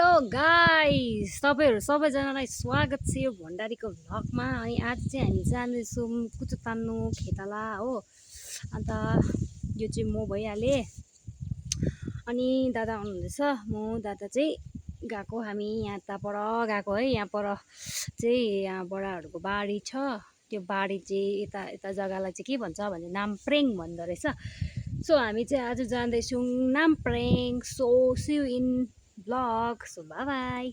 Hello guys, तपाईहरु सबैजनालाई स्वागत छ यो भण्डारीको भ्लगमा। अनि आज चाहिँ हामी जाँदैछौँ कुचो तान्नु खेताला हो। अन्त यो चाहिँ म भइहाले अनि दादा आउनुहुँदैछ। म दादा चाहिँ गएको, हामी यहाँ पर गएको है। यहाँ पर चाहिँ यहाँ बडाहरूको बारी छ। त्यो बारी चाहिँ यता यता जग्गालाई चाहिँ के भन्छ भने नामप्रेङ भन्दो रहेछ। सो हामी चाहिँ आज जाँदैछौँ नामप्रेङ। So see you in blog. So bye bye.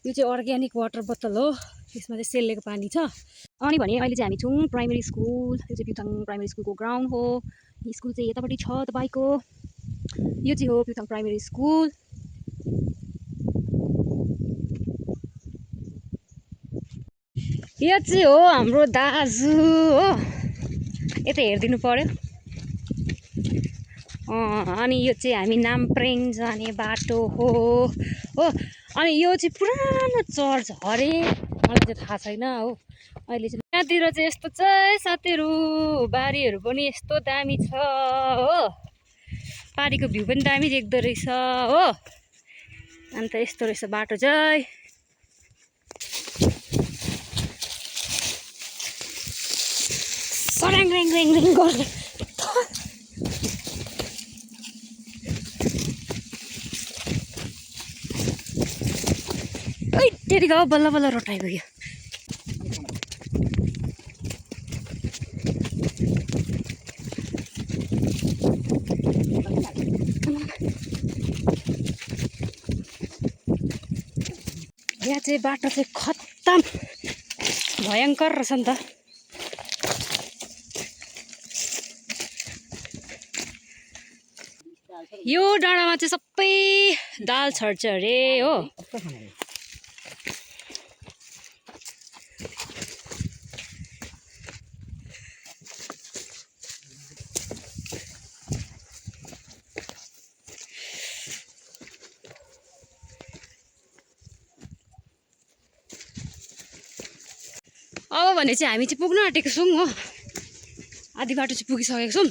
यो चाहिँ अर्ग्यानिक वाटर बोतल हो, यसमा चाहिँ सेलेको पानी छ। अनि भने अहिले चाहिँ हामी छौँ प्राइमेरी स्कुल। यो चाहिँ प्युथाङ प्राइमेरी स्कुलको ग्राउन्ड हो। स्कुल चाहिँ यतापट्टि छ तपाईँको। यो चाहिँ हो प्युथाङ प्राइमेरी स्कुल। यो चाहिँ हो हाम्रो दाजु हो, यता हेरिदिनु पर्यो। अनि यो चाहिँ हामी नामप्रेङ जाने बाटो हो। अनि यो चाहिँ पुरानो चर्च अरे, मलाई चाहिँ थाहा छैन हो। अहिले चाहिँ यहाँतिर चाहिँ यस्तो चाहिँ साथीहरू बारीहरू पनि यस्तो दामी छ हो। पारीको भ्यू पनि दामी देख्दो रहेछ हो। अन्त यस्तो रहेछ बाटो चाहिँ। सऱ्याङ ऱ्याङ ऱ्याङ ऱ्याङ गर्दै त्यति गाउँ बल्ल बल्ल रोटाइगयो। यहाँ चाहिँ बाटो चाहिँ खत्तम भयङ्कर रहेछ नि त। यो डाँडामा चाहिँ सबै दाल छर्छ अरे हो। अब भने चाहिँ हामी चाहिँ पुग्न आँटेको छौँ हो। आधी बाटो चाहिँ पुगिसकेको छौँ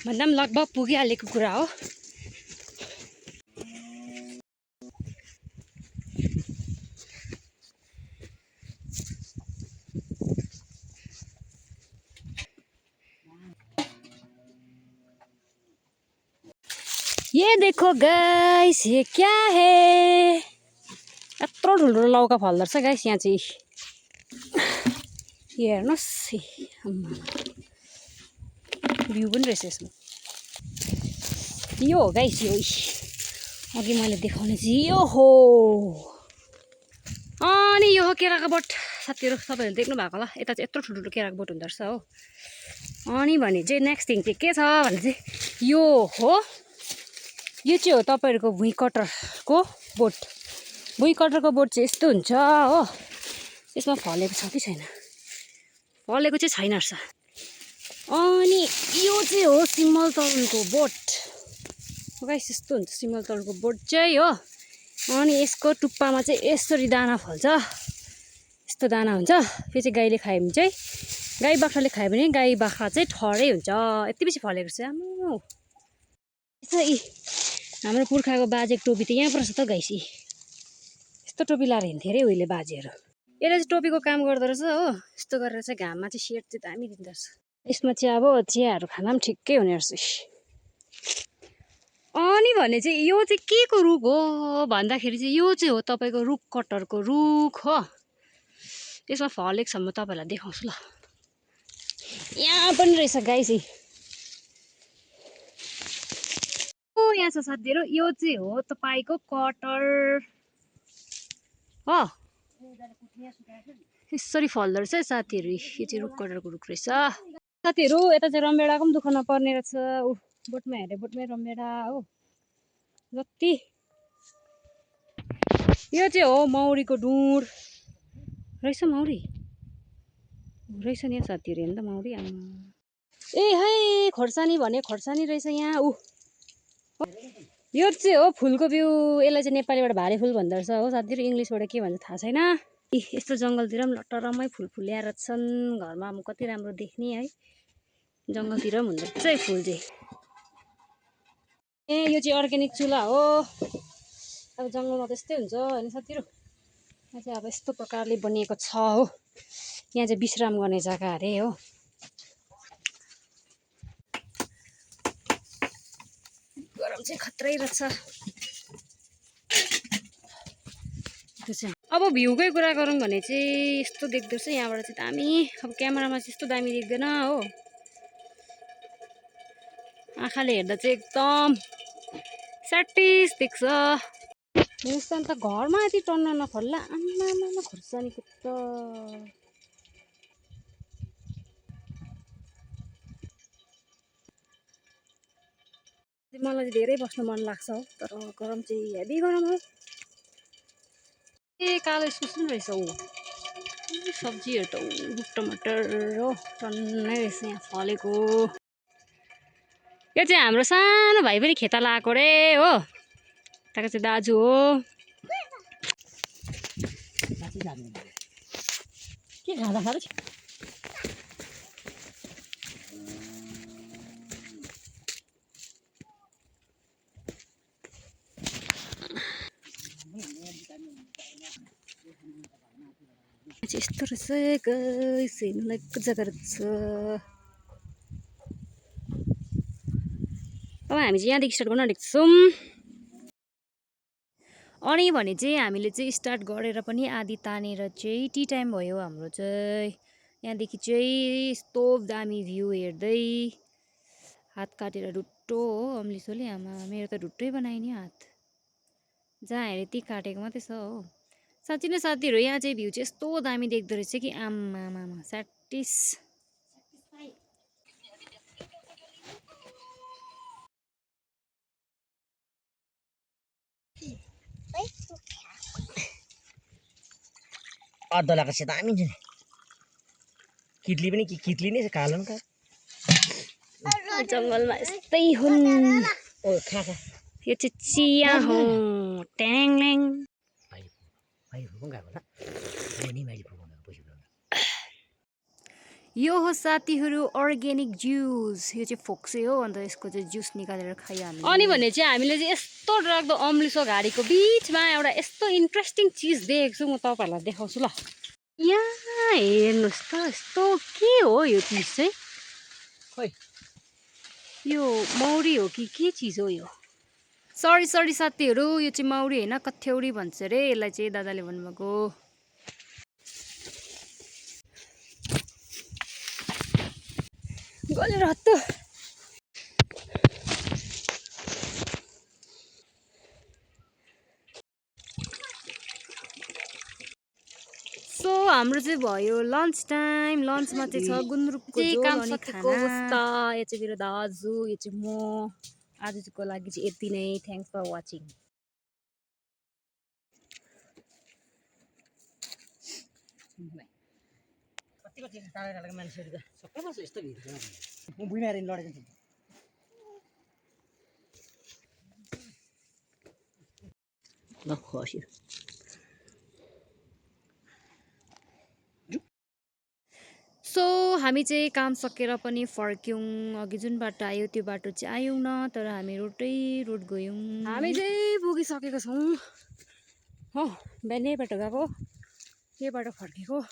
भन्दा पनि लगभग पुगिहालेको कुरा हो। ये देखो गाइस, ये क्या है? यत्रो ठुल्ठुलो लौका फल्दो रहेछ गाइस यहाँ चाहिँ। हेर्नुहोस् भ्यू पनि रहेछ यसमा। यो हो गाइस, यो अघि मैले देखाउने चाहिँ यो हो। अनि यो हो केराको बोट। साथीहरू तपाईँहरूले देख्नु भएको होला, यता चाहिँ यत्रो ठुल्ठुलो केराको बोट हुँदो रहेछ हो। अनि भने चाहिँ नेक्स्ट थिङ चाहिँ के छ भने चाहिँ यो हो। यो चाहिँ हो तपाईँहरूको भुइँ कटरको बोट। भुइँ कटरको बोट चाहिँ यस्तो हुन्छ हो। यसमा फलेको छ कि छैन? फलेको चाहिँ छैन रहेछ। अनि यो चाहिँ हो सिमल तरुलको बोट। गाइस यस्तो हुन्छ सिमल तरुलको बोट चाहिँ हो। अनि यसको टुप्पामा चाहिँ यसरी दाना फल्छ, यस्तो दाना हुन्छ। यो चाहिँ गाईले खायो भने चाहिँ, गाई बाख्राले खायो भने गाई बाख्रा चाहिँ ठहरै हुन्छ। यति बेसी फलेको छ आम्माहो। हाम्रो पुर्खाको बाजेको टोपी त यहाँ पर्छ त गाइस। यस्तो टोपी लाएर हिँड्थ्यो अरे उहिले बाजेहरू। यसले चाहिँ टोपीको काम गर्दो रहेछ हो। यस्तो गरेर चाहिँ घाममा चाहिँ सेड चाहिँ दामी दिँदो रहेछ। यसमा चाहिँ अब चियाहरू खान पनि ठिक्कै हुने रहेछ। अनि भने चाहिँ यो चाहिँ के को रुख हो भन्दाखेरि चाहिँ यो चाहिँ हो तपाईँको रुख कटरको रुख हो। यसमा फलेको छ, म तपाईँहरूलाई देखाउँछु ल। यहाँ पनि रहेछ गाइस। यहाँ छ साथीहरू, यो चाहिँ हो तपाईँको कटर हो। यसरी फल्दो रहेछ साथीहरू। यो चाहिँ रुख कटरको रुख रहेछ साथीहरू। यता चाहिँ रमभेडाको पनि दुःख नपर्ने रहेछ। बोटमा हेरे बोटमै रमभेडा हो जति। यो चाहिँ हो मौरीको ढुँड रहेछ। मौरी रहेछ नि साथीहरू, हेर्नु त मौरी। ए है खोर्सानी भने खोर्सानी रहेछ यहाँ। यो चाहिँ हो फुलको बिउ। यसलाई चाहिँ नेपालीबाट भारे फुल भन्दो रहेछ हो साथीहरू। इङ्ग्लिसबाट के भन्छ थाहा छैन। यस्तो जङ्गलतिर पनि लटरमै फुल फुल्याएर छन्। घरमा कति राम्रो देख्ने है। जङ्गलतिर पनि हुँदो रहेछ फुल चाहिँ। यो चाहिँ अर्ग्यानिक चुला हो। अब जङ्गलमा त्यस्तै हुन्छ होइन साथीहरू। यहाँ चाहिँ अब यस्तो प्रकारले बनिएको छ हो। यहाँ चाहिँ विश्राम गर्ने जग्गा अरे हो। गरम चाहिँ खत्रै रहेछ। त्यो चाहिँ अब भ्यूकै कुरा गरौँ भने चाहिँ यस्तो देख्दो रहेछ यहाँबाट चाहिँ दामी। अब क्यामेरामा चाहिँ यस्तो दामी देख्दैन हो, आँखाले हेर्दा चाहिँ एकदम स्याटिस देख्छ। यस्तो अन्त घरमा यति टन्न नफल्ला आमामा खुर्सानीको त मलाई चाहिँ धेरै बस्नु मन लाग्छ हो, तर गरम चाहिँ हेभी गरम हो। ए कालो इस्कुस पनि रहेछ ऊ सब्जीहरू त ऊ टमाटर हो टन्नै रहेछ यहाँ फलेको। यो चाहिँ हाम्रो सानो भाइ पनि खेता लगाएको रे हो, यताको चाहिँ दाजु हो। के खाँदा खाँदै यस्तो रहेछ गाइस, हेर्नुलाई जग्गा रहेछ। अब हामी चाहिँ यहाँदेखि स्टार्ट गर्न आँटेको छौँ। अनि भने चाहिँ हामीले चाहिँ स्टार्ट गरेर पनि आधी तानेर चाहिँ टी टाइम भयो हाम्रो चाहिँ। यहाँदेखि चाहिँ यस्तो दामी भ्यू हेर्दै हात काटेर ढुट्टो हो अम्लिसोले। आमा मेरो त ढुट्टै बनायो नि हात, जहाँ हेऱ्यो त्यही काटेको मात्रै छ हो। साँच्ची नै साथीहरू यहाँ चाहिँ भ्यू चाहिँ यस्तो दामी देख्दो रहेछ कि आमामा स्याटिस। अद्ध लगाएको छ दामी छ नि, कितली पनि कितली नै छ कालो नि। जङ्गलमा यस्तै हुन्। ओ खा खा, यो चाहिँ चिया हो ट्याङल्याङ। यो हो साथीहरू अर्ग्यानिक जुस। यो चाहिँ फोक्से हो, अन्त यसको चाहिँ जुस निकालेर खायो हामी। अनि भने चाहिँ हामीले चाहिँ यस्तो डरलाग्दो अम्लिसो घारीको बिचमा एउटा यस्तो इन्ट्रेस्टिङ चिज देखेको छु, म तपाईँहरूलाई देखाउँछु ल। यहाँ हेर्नुहोस् त, यस्तो के हो यो चिज चाहिँ? खोइ यो मौरी हो कि के चिज हो यो? सरी साथीहरू, यो चाहिँ मौरी होइन कथ्यौरी भन्छ अरे यसलाई चाहिँ, दादाले भन्नुभएको। गलेर हत्तु। सो हाम्रो चाहिँ भयो लन्च टाइम। लन्चमा चाहिँ छ गुन्द्रुकको झोल अनि खाना। यो चाहिँ मेरो दाजु, यो चाहिँ म। आजको लागि चाहिँ यति नै। Thanks for watching. टाढा टाढाको मान्छेहरू त सबै बस्छ यस्तो भिड। म बुइनाएर लडेको ल खस्यो। सो हामी चाहिँ काम सकेर पनि फर्क्यौँ। अघि जुन बाटो आयो त्यो बाटो चाहिँ आयौँ न, तर हामी रोड गयौँ। हामी चाहिँ पुगिसकेको छौँ हो। बिहानै बाटो गएको, यही बाटो फर्केको।